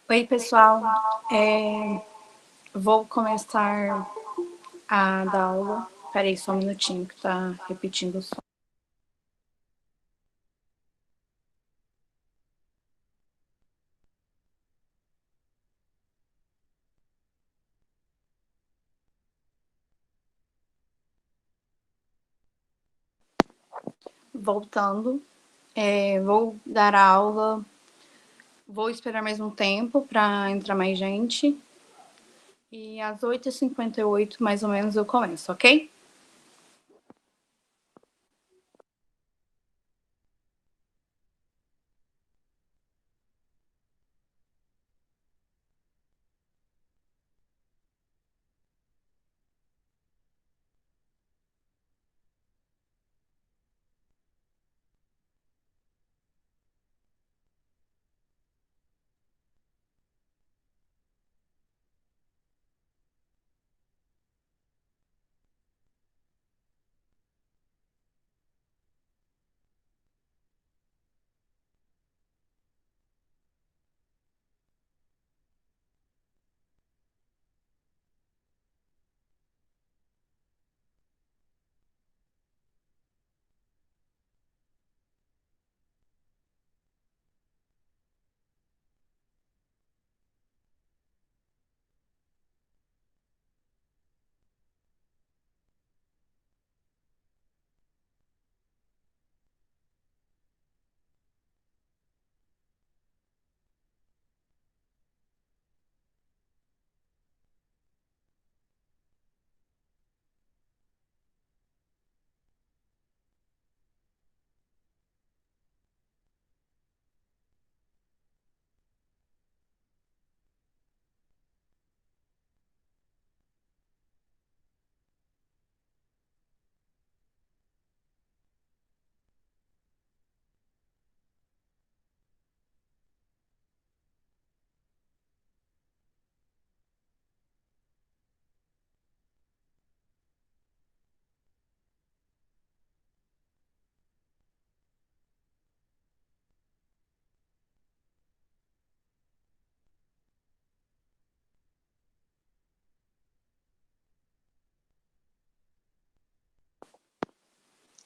Oi, pessoal. Vou começar a dar aula. Peraí, só um minutinho que tá repetindo o som. Voltando, vou dar aula. Vou esperar mais um tempo para entrar mais gente. E às 8h58, mais ou menos, eu começo, ok?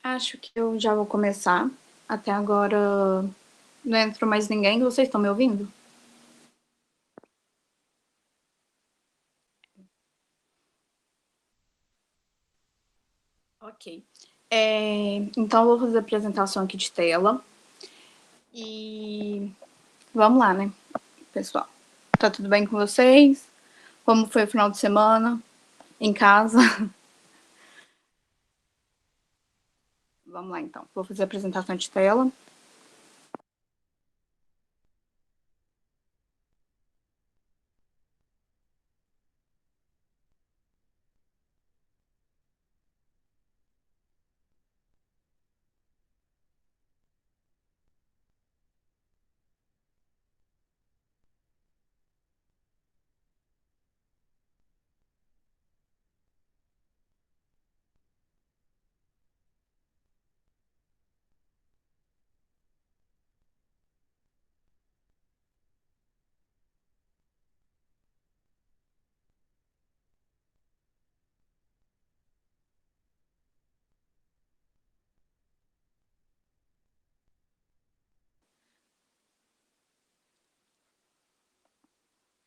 Acho que eu já vou começar. Até agora não entrou mais ninguém. Vocês estão me ouvindo? Ok. Então, eu vou fazer a apresentação aqui de tela. E vamos lá, né, pessoal? Tá tudo bem com vocês? Como foi o final de semana? Em casa? Vamos lá, então. Vou fazer a apresentação de tela.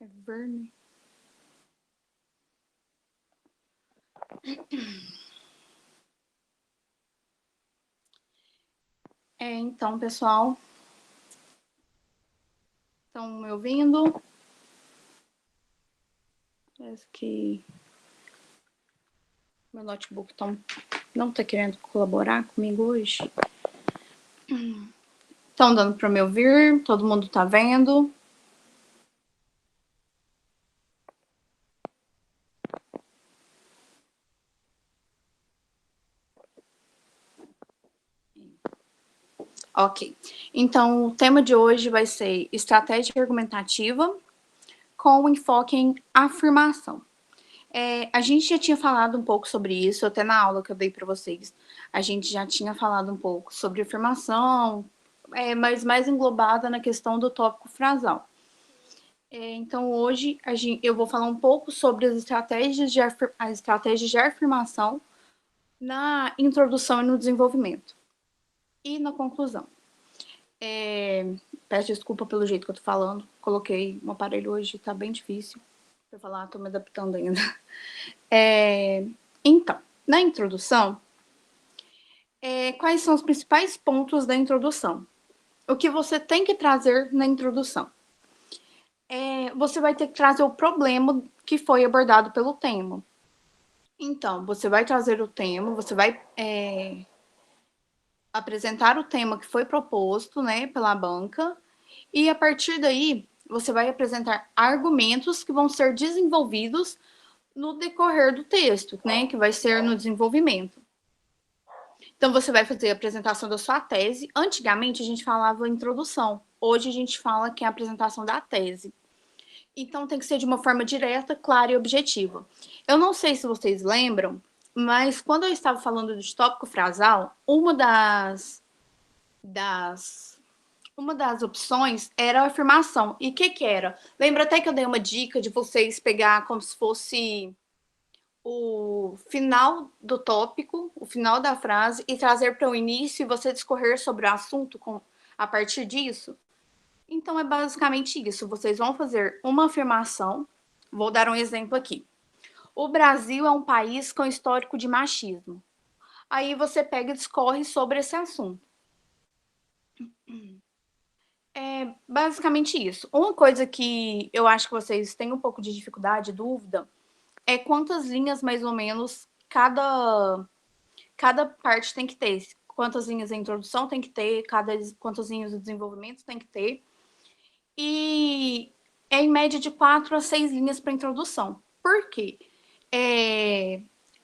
É Verne. Então, pessoal, estão me ouvindo? Parece que meu notebook não está querendo colaborar comigo hoje. Estão dando para me ouvir? Todo mundo está vendo? Ok. Então, o tema de hoje vai ser estratégia argumentativa com enfoque em afirmação. A gente já tinha falado um pouco sobre isso, até na aula que eu dei para vocês. A gente já tinha falado um pouco sobre afirmação, mas mais englobada na questão do tópico frasal. Então, hoje eu vou falar um pouco sobre as estratégias de afirmação na introdução e no desenvolvimento. E na conclusão. Peço desculpa pelo jeito que eu tô falando. Coloquei um aparelho hoje, tá bem difícil pra falar, tô me adaptando ainda. Então, na introdução, quais são os principais pontos da introdução? O que você tem que trazer na introdução? Você vai ter que trazer o problema que foi abordado pelo tema. Então, você vai trazer o tema, você vai apresentar o tema que foi proposto, né, pela banca, e a partir daí você vai apresentar argumentos que vão ser desenvolvidos no decorrer do texto, né, que vai ser no desenvolvimento. Então, você vai fazer a apresentação da sua tese. Antigamente, a gente falava introdução. Hoje, a gente fala que é a apresentação da tese. Então, tem que ser de uma forma direta, clara e objetiva. Eu não sei se vocês lembram, mas quando eu estava falando do tópico frasal, uma das opções era a afirmação. E o que era? Lembra até que eu dei uma dica de vocês pegar como se fosse o final do tópico, o final da frase, e trazer para o início e você discorrer sobre o assunto a partir disso? Então, é basicamente isso. Vocês vão fazer uma afirmação. Vou dar um exemplo aqui. O Brasil é um país com histórico de machismo. Aí você pega e discorre sobre esse assunto. É basicamente isso. Uma coisa que eu acho que vocês têm um pouco de dificuldade, dúvida, é quantas linhas mais ou menos cada parte tem que ter. Quantas linhas a introdução tem que ter, quantas linhas o desenvolvimento tem que ter. E é em média de 4 a 6 linhas para introdução. Por quê?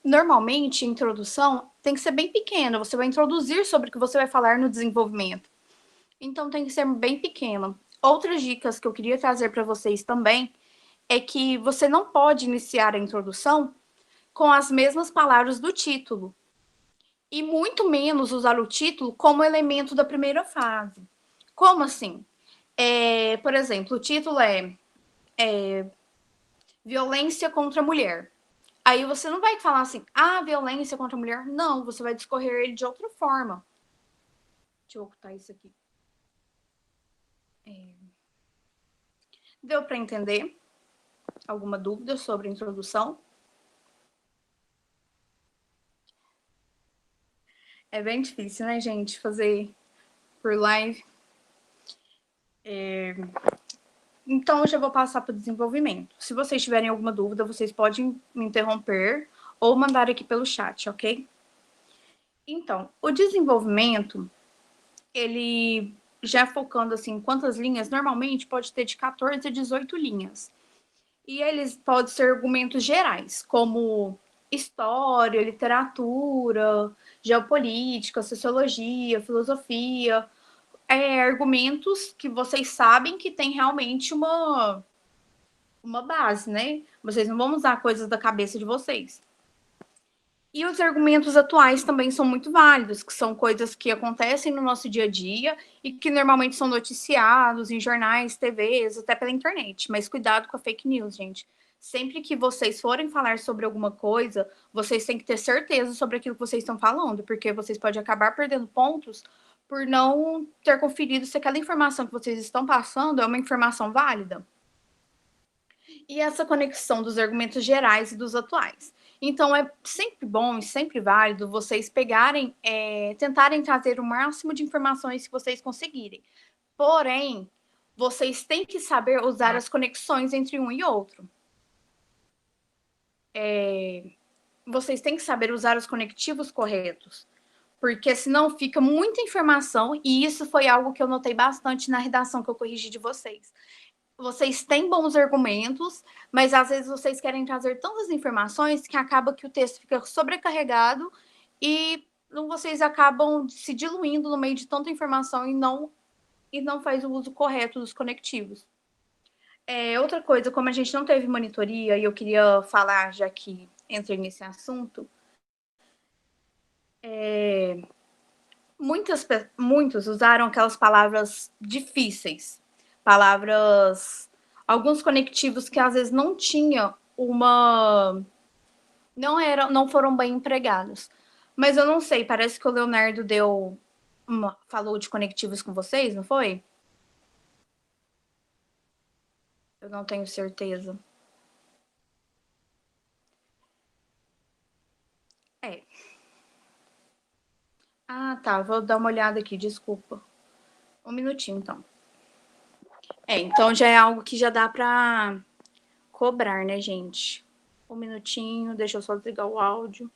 Normalmente, a introdução tem que ser bem pequena. Você vai introduzir sobre o que você vai falar no desenvolvimento. Então, tem que ser bem pequena. Outras dicas que eu queria trazer para vocês também é que você não pode iniciar a introdução com as mesmas palavras do título. E muito menos usar o título como elemento da primeira fase. Como assim? Por exemplo, o título é Violência contra a Mulher. Aí você não vai falar assim, violência contra a mulher. Não, você vai discorrer ele de outra forma. Deixa eu ocultar isso aqui. Deu para entender? Alguma dúvida sobre a introdução? É bem difícil, né, gente, fazer por live. Então, eu já vou passar para o desenvolvimento. Se vocês tiverem alguma dúvida, vocês podem me interromper ou mandar aqui pelo chat, ok? Então, o desenvolvimento, ele já focando assim, quantas linhas, normalmente pode ter de 14 a 18 linhas. E eles podem ser argumentos gerais, como história, literatura, geopolítica, sociologia, filosofia, argumentos que vocês sabem que tem realmente uma base, né? Vocês não vão usar coisas da cabeça de vocês. E os argumentos atuais também são muito válidos, que são coisas que acontecem no nosso dia a dia e que normalmente são noticiados em jornais, TVs, até pela internet. Mas cuidado com a fake news, gente. Sempre que vocês forem falar sobre alguma coisa, vocês têm que ter certeza sobre aquilo que vocês estão falando, porque vocês podem acabar perdendo pontos por não ter conferido se aquela informação que vocês estão passando é uma informação válida. E essa conexão dos argumentos gerais e dos atuais. Então, é sempre bom e sempre válido vocês pegarem, tentarem trazer o máximo de informações que vocês conseguirem. Porém, vocês têm que saber usar as conexões entre um e outro. Vocês têm que saber usar os conectivos corretos, porque senão fica muita informação, e isso foi algo que eu notei bastante na redação que eu corrigi de vocês. Vocês têm bons argumentos, mas às vezes vocês querem trazer tantas informações que acaba que o texto fica sobrecarregado e vocês acabam se diluindo no meio de tanta informação e não faz o uso correto dos conectivos. Outra coisa, como a gente não teve monitoria, e eu queria falar, já que entrei nesse assunto, muitos usaram aquelas palavras difíceis, palavras alguns conectivos que às vezes não tinha uma... não foram bem empregados. Mas eu não sei, parece que o Leonardo falou de conectivos com vocês, não foi? Eu não tenho certeza. É. Ah, tá. Vou dar uma olhada aqui, desculpa. Um minutinho, então. Então já é algo que já dá pra cobrar, né, gente? Um minutinho, deixa eu só desligar o áudio.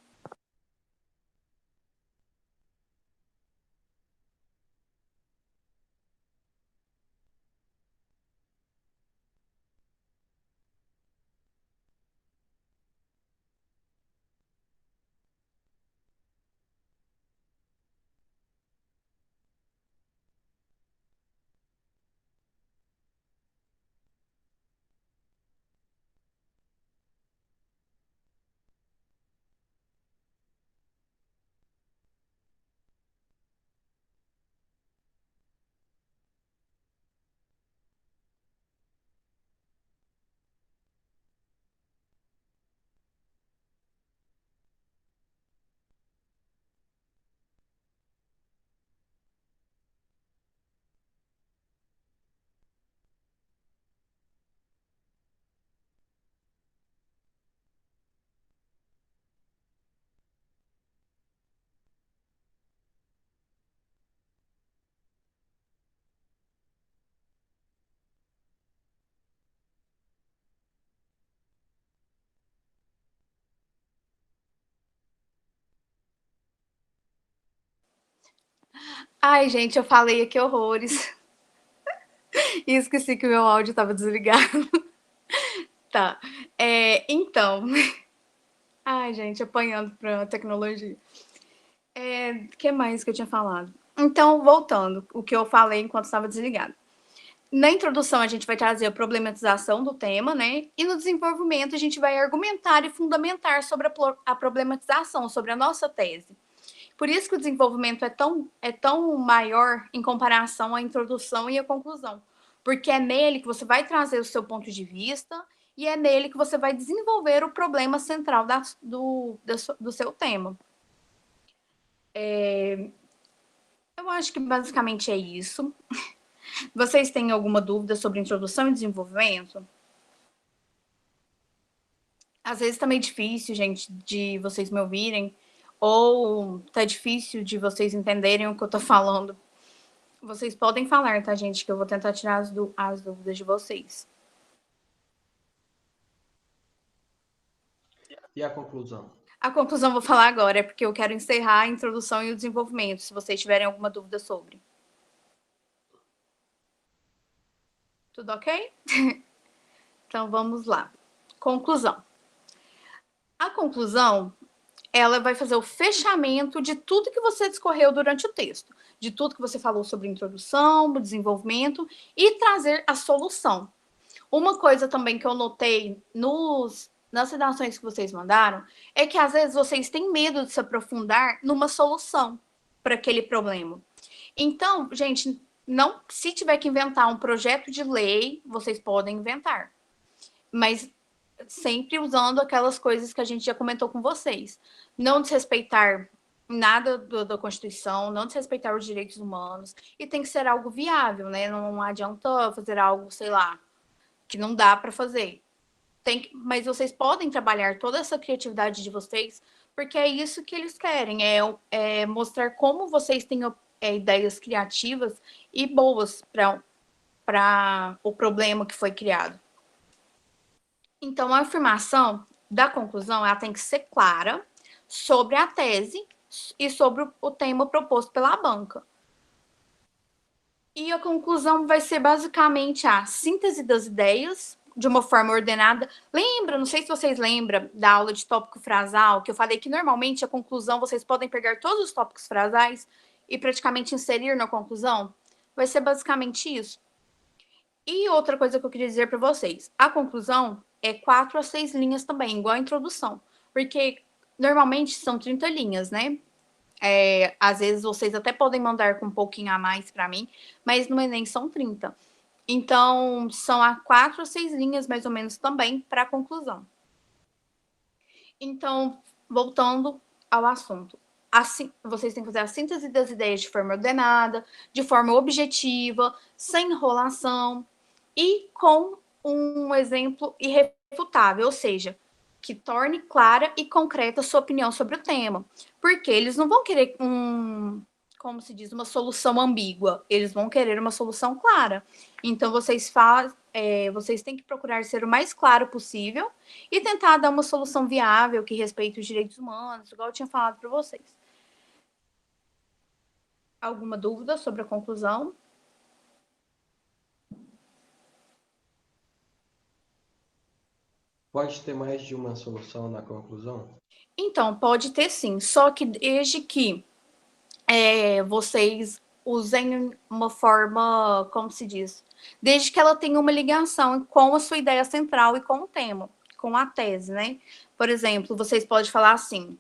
Ai, gente, eu falei aqui horrores. E esqueci que o meu áudio estava desligado. Tá. Então. Ai, gente, apanhando pra tecnologia. O que mais que eu tinha falado? Então, voltando, o que eu falei enquanto estava desligado. Na introdução, a gente vai trazer a problematização do tema, né? E no desenvolvimento, a gente vai argumentar e fundamentar sobre a problematização, sobre a nossa tese. Por isso que o desenvolvimento é tão maior em comparação à introdução e à conclusão. Porque é nele que você vai trazer o seu ponto de vista e é nele que você vai desenvolver o problema central do seu tema. Eu acho que basicamente é isso. Vocês têm alguma dúvida sobre introdução e desenvolvimento? Às vezes tá meio difícil, gente, de vocês me ouvirem, ou tá difícil de vocês entenderem o que eu tô falando. Vocês podem falar, tá, gente? Que eu vou tentar tirar as dúvidas de vocês. E a conclusão? A conclusão eu vou falar agora, é porque eu quero encerrar a introdução e o desenvolvimento, se vocês tiverem alguma dúvida sobre. Tudo ok? Então vamos lá. Conclusão. A conclusão, ela vai fazer o fechamento de tudo que você discorreu durante o texto, de tudo que você falou sobre introdução, desenvolvimento e trazer a solução. Uma coisa também que eu notei nas redações que vocês mandaram é que às vezes vocês têm medo de se aprofundar numa solução para aquele problema. Então, gente, não, se tiver que inventar um projeto de lei, vocês podem inventar. Mas sempre usando aquelas coisas que a gente já comentou com vocês. Não desrespeitar nada da Constituição, não desrespeitar os direitos humanos, e tem que ser algo viável, né? Não adianta fazer algo, sei lá, que não dá para fazer. Mas vocês podem trabalhar toda essa criatividade de vocês, porque é isso que eles querem, é mostrar como vocês têm ideias criativas e boas para o problema que foi criado. Então, a afirmação da conclusão ela tem que ser clara sobre a tese e sobre o tema proposto pela banca. E a conclusão vai ser basicamente a síntese das ideias de uma forma ordenada. Lembra, não sei se vocês lembram da aula de tópico frasal, que eu falei que normalmente a conclusão vocês podem pegar todos os tópicos frasais e praticamente inserir na conclusão? Vai ser basicamente isso. E outra coisa que eu queria dizer para vocês, a conclusão é 4 a 6 linhas também, igual a introdução, porque normalmente são 30 linhas, né? Às vezes vocês até podem mandar com um pouquinho a mais para mim, mas no Enem são 30. Então, são a 4 ou 6 linhas, mais ou menos, também, para a conclusão. Então, voltando ao assunto. Assim, vocês têm que fazer a síntese das ideias de forma ordenada, de forma objetiva, sem enrolação e com um exemplo irrefutável, ou seja, que torne clara e concreta a sua opinião sobre o tema. Porque eles não vão querer como se diz, uma solução ambígua, eles vão querer uma solução clara. Então, vocês têm que procurar ser o mais claro possível e tentar dar uma solução viável que respeite os direitos humanos, igual eu tinha falado para vocês. Alguma dúvida sobre a conclusão? Pode ter mais de uma solução na conclusão? Então, pode ter sim, só que desde que vocês usem uma forma, como se diz? Desde que ela tenha uma ligação com a sua ideia central e com o tema, com a tese, né? Por exemplo, vocês podem falar assim: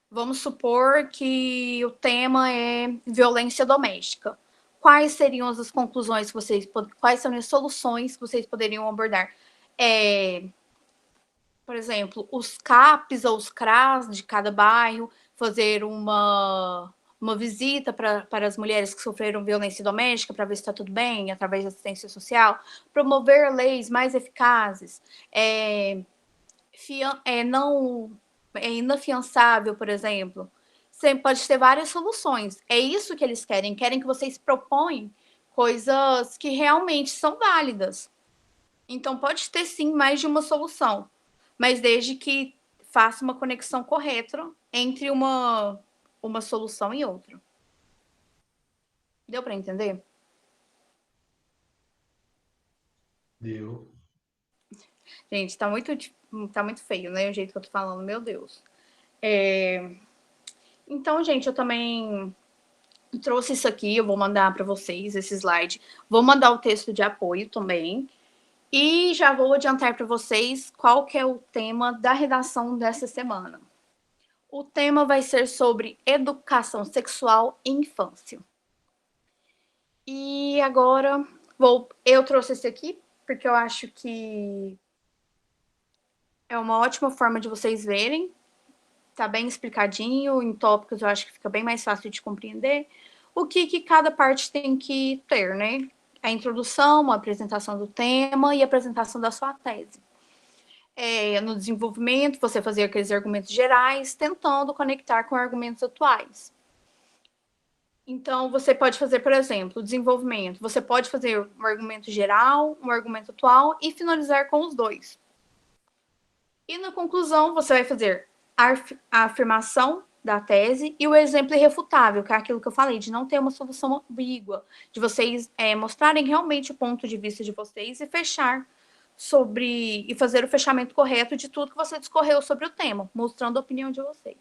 vamos supor que o tema é violência doméstica. Quais seriam as conclusões que quais são as soluções que vocês poderiam abordar? Por exemplo, os CAPs ou os CRAs de cada bairro, fazer uma visita para as mulheres que sofreram violência doméstica, para ver se está tudo bem, através da assistência social, promover leis mais eficazes, não inafiançável, por exemplo. Sempre pode ter várias soluções. É isso que eles querem. Querem que vocês proponham coisas que realmente são válidas. Então, pode ter sim mais de uma solução, mas desde que faça uma conexão correta entre uma solução e outra. Deu para entender? Deu. Gente, tá muito feio, né? O jeito que eu tô falando, meu Deus. Então, gente, eu também trouxe isso aqui, eu vou mandar para vocês esse slide. Vou mandar o texto de apoio também. E já vou adiantar para vocês qual que é o tema da redação dessa semana. O tema vai ser sobre educação sexual e infância. E agora eu trouxe esse aqui porque eu acho que é uma ótima forma de vocês verem. Tá bem explicadinho, em tópicos eu acho que fica bem mais fácil de compreender o que cada parte tem que ter, né? A introdução, a apresentação do tema e a apresentação da sua tese. No desenvolvimento, você fazer aqueles argumentos gerais, tentando conectar com argumentos atuais. Então, você pode fazer, por exemplo, desenvolvimento. Você pode fazer um argumento geral, um argumento atual e finalizar com os dois. E na conclusão, você vai fazer a afirmação da tese e o exemplo irrefutável, que é aquilo que eu falei, de não ter uma solução ambígua, de vocês mostrarem realmente o ponto de vista de vocês e fazer o fechamento correto de tudo que você discorreu sobre o tema, mostrando a opinião de vocês.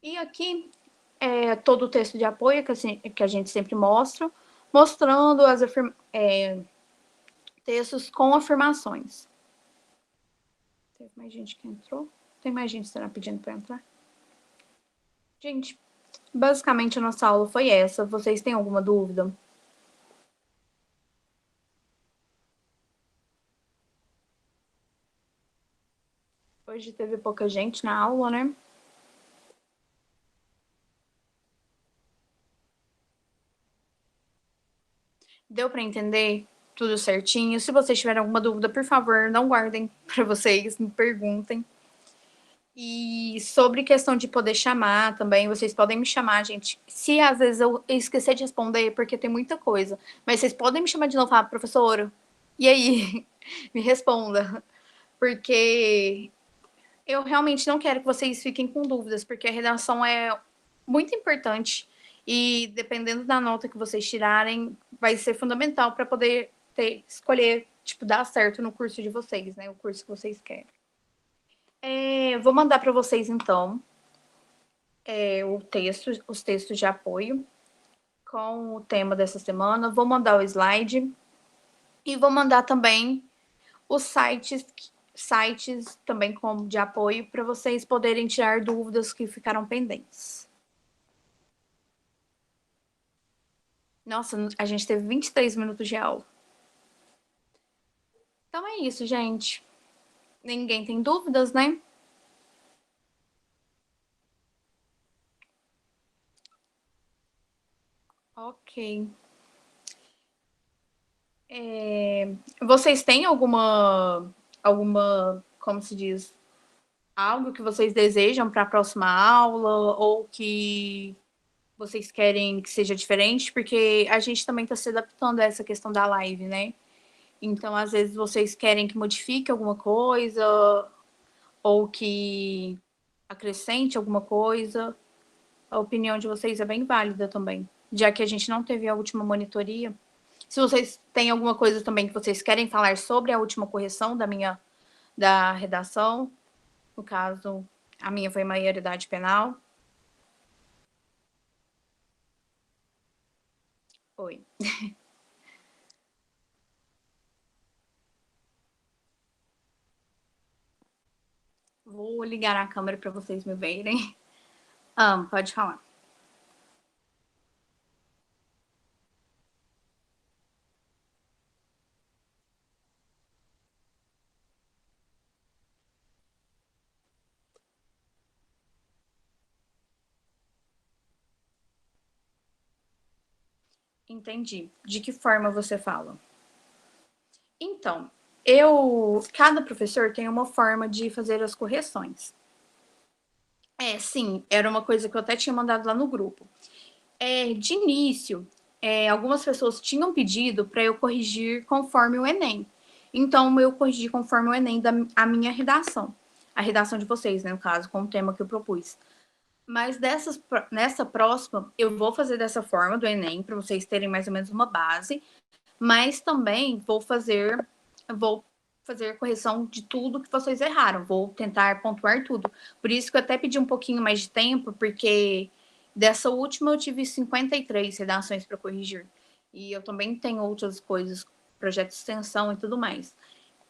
E aqui todo o texto de apoio que a gente sempre mostra, mostrando textos com afirmações. Teve mais gente que entrou? Tem mais gente que estará pedindo para entrar? Gente, basicamente a nossa aula foi essa. Vocês têm alguma dúvida? Hoje teve pouca gente na aula, né? Deu para entender tudo certinho? Se vocês tiverem alguma dúvida, por favor, não guardem para vocês, me perguntem. E sobre questão de poder chamar também, vocês podem me chamar, gente. Se às vezes eu esquecer de responder, porque tem muita coisa, mas vocês podem me chamar de novo e falar, professora, e aí? Me responda. Porque eu realmente não quero que vocês fiquem com dúvidas, porque a redação é muito importante e dependendo da nota que vocês tirarem, vai ser fundamental para poder escolher, tipo, dar certo no curso de vocês, né? O curso que vocês querem. Vou mandar para vocês, então, os textos de apoio com o tema dessa semana. Vou mandar o slide e vou mandar também os sites também como de apoio para vocês poderem tirar dúvidas que ficaram pendentes. Nossa, a gente teve 23 minutos de aula. Então é isso, gente. Ninguém tem dúvidas, né? Ok. Vocês têm alguma, como se diz, algo que vocês desejam para a próxima aula ou que vocês querem que seja diferente? Porque a gente também está se adaptando a essa questão da live, né? Então, às vezes, vocês querem que modifique alguma coisa ou que acrescente alguma coisa. A opinião de vocês é bem válida também, já que a gente não teve a última monitoria. Se vocês têm alguma coisa também que vocês querem falar sobre a última correção da redação, no caso, a minha foi maioridade penal. Oi. Vou ligar a câmera para vocês me verem. Pode falar. Entendi. De que forma você fala? Então, cada professor tem uma forma de fazer as correções. Sim, era uma coisa que eu até tinha mandado lá no grupo. De início, algumas pessoas tinham pedido para eu corrigir conforme o Enem. Então, eu corrigi conforme o Enem a minha redação. A redação de vocês, né, no caso, com o tema que eu propus. Mas nessa próxima, eu vou fazer dessa forma do Enem, para vocês terem mais ou menos uma base. Mas também vou fazer correção de tudo que vocês erraram. Vou tentar pontuar tudo. Por isso que eu até pedi um pouquinho mais de tempo, porque dessa última eu tive 53 redações para corrigir. E eu também tenho outras coisas, projeto de extensão e tudo mais.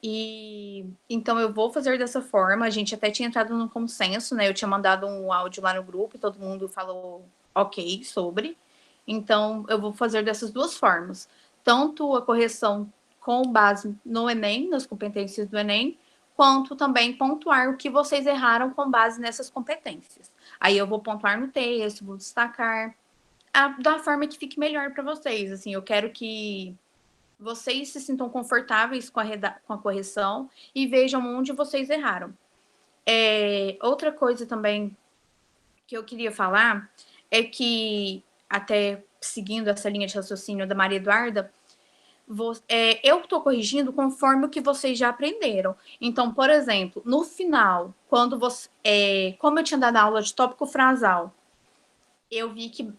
E então eu vou fazer dessa forma. A gente até tinha entrado num consenso, né? Eu tinha mandado um áudio lá no grupo e todo mundo falou ok sobre. Então eu vou fazer dessas duas formas. Tanto a correção com base no Enem, nas competências do Enem, quanto também pontuar o que vocês erraram com base nessas competências. Aí eu vou pontuar no texto, vou destacar da forma que fique melhor para vocês. Assim, eu quero que vocês se sintam confortáveis com a correção e vejam onde vocês erraram. Outra coisa também que eu queria falar é que, até seguindo essa linha de raciocínio da Maria Eduarda, eu estou corrigindo conforme o que vocês já aprenderam. Então, por exemplo, no final, quando como eu tinha dado aula de tópico frasal, eu vi que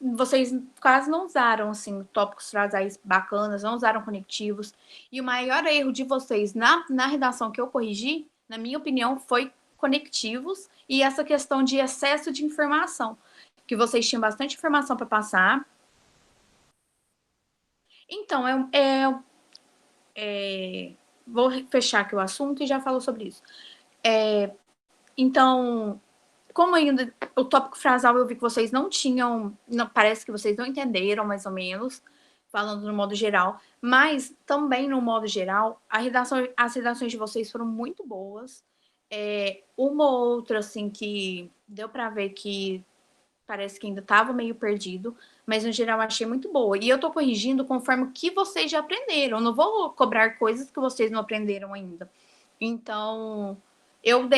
vocês quase não usaram assim tópicos frasais bacanas, não usaram conectivos. E o maior erro de vocês na redação que eu corrigi, na minha opinião, foi conectivos e essa questão de excesso de informação, que vocês tinham bastante informação para passar. Então, vou fechar aqui o assunto e já falo sobre isso. Então, como ainda o tópico frasal eu vi que vocês não tinham, parece que vocês não entenderam mais ou menos, falando no modo geral, mas também no modo geral, as redações de vocês foram muito boas. Uma ou outra, assim, que deu para ver que parece que ainda estava meio perdido, mas no geral achei muito boa. E eu tô corrigindo conforme o que vocês já aprenderam. Eu não vou cobrar coisas que vocês não aprenderam ainda. Então, eu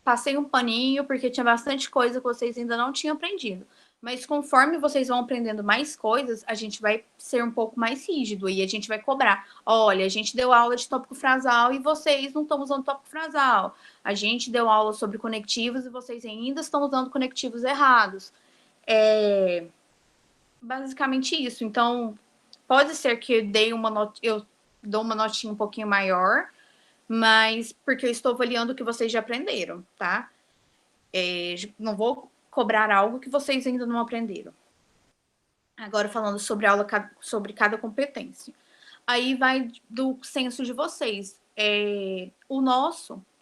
passei um paninho porque tinha bastante coisa que vocês ainda não tinham aprendido. Mas conforme vocês vão aprendendo mais coisas, a gente vai ser um pouco mais rígido e a gente vai cobrar. Olha, a gente deu aula de tópico frasal e vocês não estão usando tópico frasal. A gente deu aula sobre conectivos e vocês ainda estão usando conectivos errados. Basicamente isso. Então, pode ser que eu dou uma notinha um pouquinho maior, mas porque eu estou avaliando o que vocês já aprenderam, tá? Não vou cobrar algo que vocês ainda não aprenderam. Agora falando sobre aula sobre cada competência. Aí vai do senso de vocês.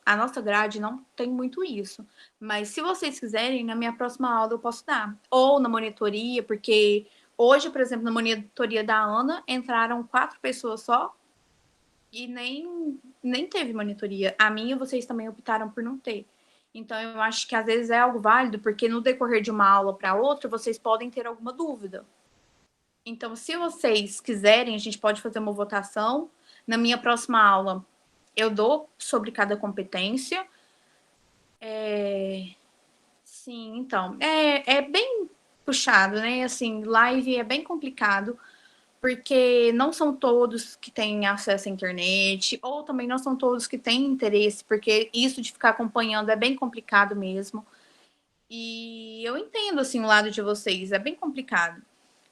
A nossa grade não tem muito isso. Mas se vocês quiserem, na minha próxima aula eu posso dar. Ou na monitoria, porque Hoje, por exemplo, na monitoria da Ana, entraram 4 pessoas só e nem teve monitoria. A minha, vocês também optaram por não ter. Então, eu acho que às vezes é algo válido, porque no decorrer de uma aula para outra, vocês podem ter alguma dúvida. Então, se vocês quiserem, a gente pode fazer uma votação. Na minha próxima aula, eu dou sobre cada competência. Sim, então, é bem puxado, né? Assim, live é bem complicado, porque não são todos que têm acesso à internet, ou também não são todos que têm interesse, porque isso de ficar acompanhando é bem complicado mesmo. E eu entendo, assim, o lado de vocês, é bem complicado.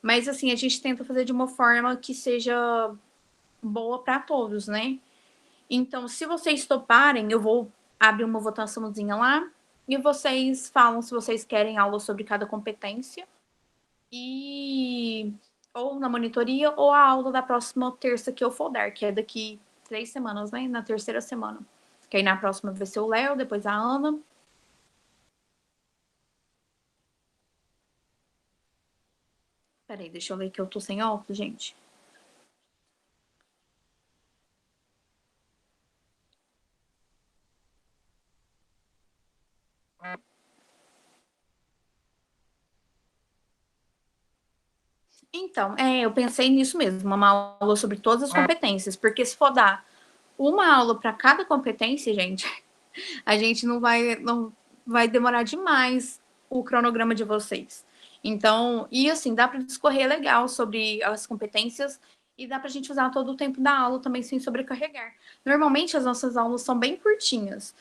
Mas, assim, a gente tenta fazer de uma forma que seja boa para todos, né? Então, se vocês toparem, eu vou abrir uma votaçãozinha lá e vocês falam se vocês querem aula sobre cada competência e ou na monitoria ou a aula da próxima terça que eu for dar, que é daqui 3 semanas, né? Na terceira semana. Que aí na próxima vai ser o Léo, depois a Ana. Peraí, deixa eu ver que eu tô sem óculos, gente. Então, eu pensei nisso mesmo, uma aula sobre todas as competências, porque se for dar uma aula para cada competência, gente, a gente não vai demorar demais o cronograma de vocês. Então, e assim, dá para discorrer legal sobre as competências e dá para a gente usar todo o tempo da aula também sem sobrecarregar. Normalmente as nossas aulas são bem curtinhas.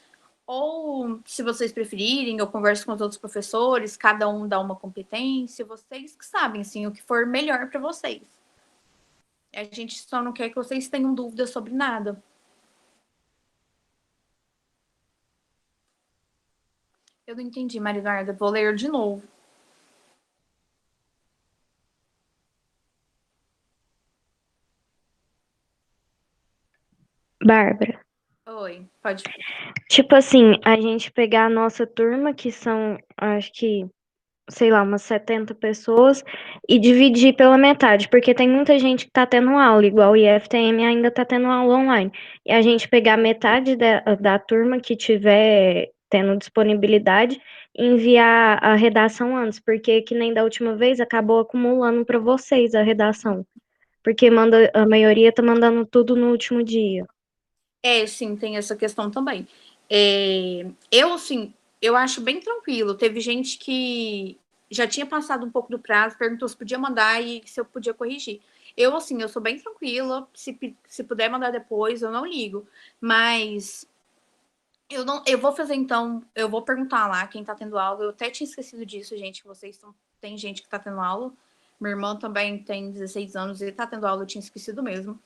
Ou, se vocês preferirem, eu converso com os outros professores, cada um dá uma competência, vocês que sabem, assim, o que for melhor para vocês. A gente só não quer que vocês tenham dúvidas sobre nada. Eu não entendi, Maria Eduarda. Vou ler de novo. Bárbara, Oi, pode. tipo assim, a gente pegar a nossa turma, que são, acho que, sei lá, umas 70 pessoas, e dividir pela metade, porque tem muita gente que tá tendo aula, igual o IFTM ainda tá tendo aula online. E a gente pegar metade da turma que tiver tendo disponibilidade e enviar a redação antes, porque que nem da última vez acabou acumulando para vocês a redação. Porque a maioria tá mandando tudo no último dia. Sim, tem essa questão também. Eu, assim, eu acho bem tranquilo. Teve gente que já tinha passado um pouco do prazo, perguntou se podia mandar e se eu podia corrigir. Eu, assim, eu sou bem tranquila. Se puder mandar depois, eu não ligo. Mas eu vou fazer então, eu vou perguntar lá quem tá tendo aula. Eu até tinha esquecido disso, gente, que tem gente que tá tendo aula. Minha irmã também tem 16 anos e tá tendo aula, eu tinha esquecido mesmo.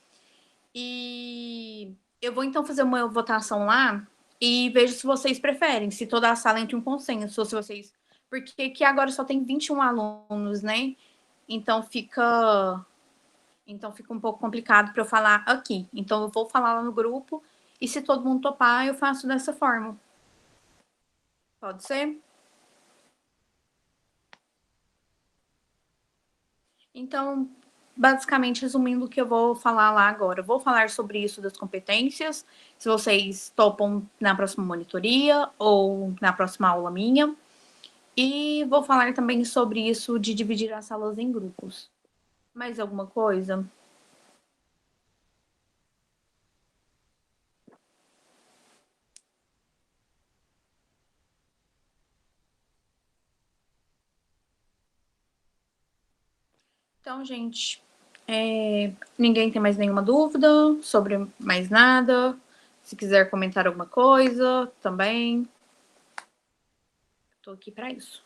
E eu vou então fazer uma votação lá e vejo se vocês preferem, se toda a sala entra em consenso, ou se vocês. Porque aqui agora só tem 21 alunos, né? Então fica. Então fica um pouco complicado para eu falar aqui. Então eu vou falar lá no grupo e se todo mundo topar, eu faço dessa forma. Pode ser? Então, basicamente, resumindo o que eu vou falar lá agora. Eu vou falar sobre isso das competências, se vocês topam na próxima monitoria ou na próxima aula minha. E vou falar também sobre isso de dividir as salas em grupos. Mais alguma coisa? Então, gente, ninguém tem mais nenhuma dúvida sobre mais nada? Se quiser comentar alguma coisa, também. Estou aqui para isso.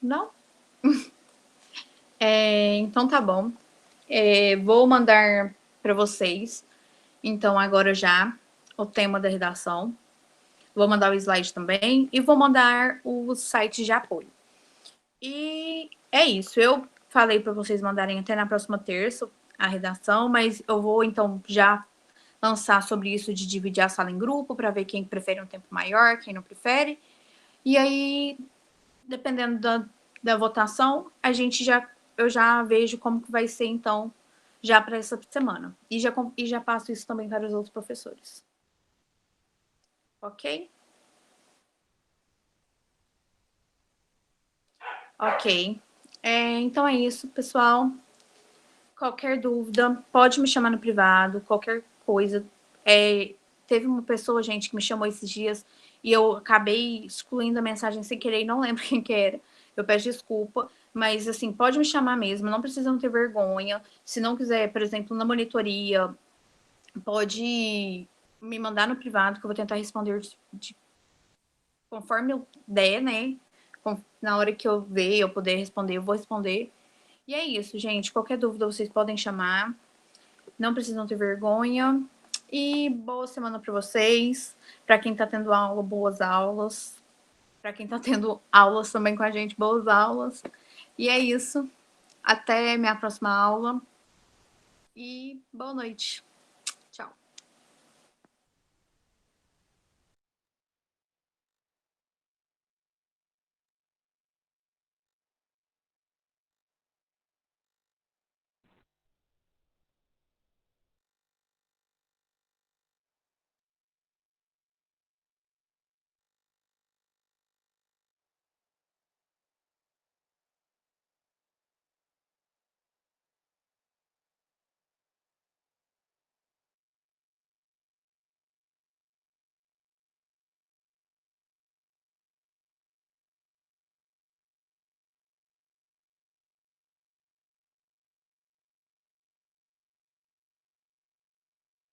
Não? Então tá bom. Vou mandar para vocês, então, agora já, o tema da redação. Vou mandar o slide também e vou mandar o site de apoio. E é isso. Eu falei para vocês mandarem até na próxima terça a redação, mas eu vou então já lançar sobre isso de dividir a sala em grupo para ver quem prefere um tempo maior, quem não prefere. E aí dependendo da votação, eu já vejo como que vai ser, então, já para essa semana. E já passo isso também para os outros professores. Ok? Ok. Então é isso, pessoal. Qualquer dúvida, pode me chamar no privado, qualquer coisa. Teve uma pessoa, gente, que me chamou esses dias e eu acabei excluindo a mensagem sem querer e não lembro quem que era. Eu peço desculpa, mas assim, pode me chamar mesmo, não precisam ter vergonha. Se não quiser, por exemplo, na monitoria, pode me mandar no privado que eu vou tentar responder conforme eu der, né? Na hora que eu ver, eu poder responder, eu vou responder. E é isso, gente. Qualquer dúvida vocês podem chamar. Não precisam ter vergonha. E boa semana para vocês. Para quem está tendo aula, boas aulas. Para quem está tendo aulas também com a gente, boas aulas. E é isso. Até minha próxima aula. E boa noite.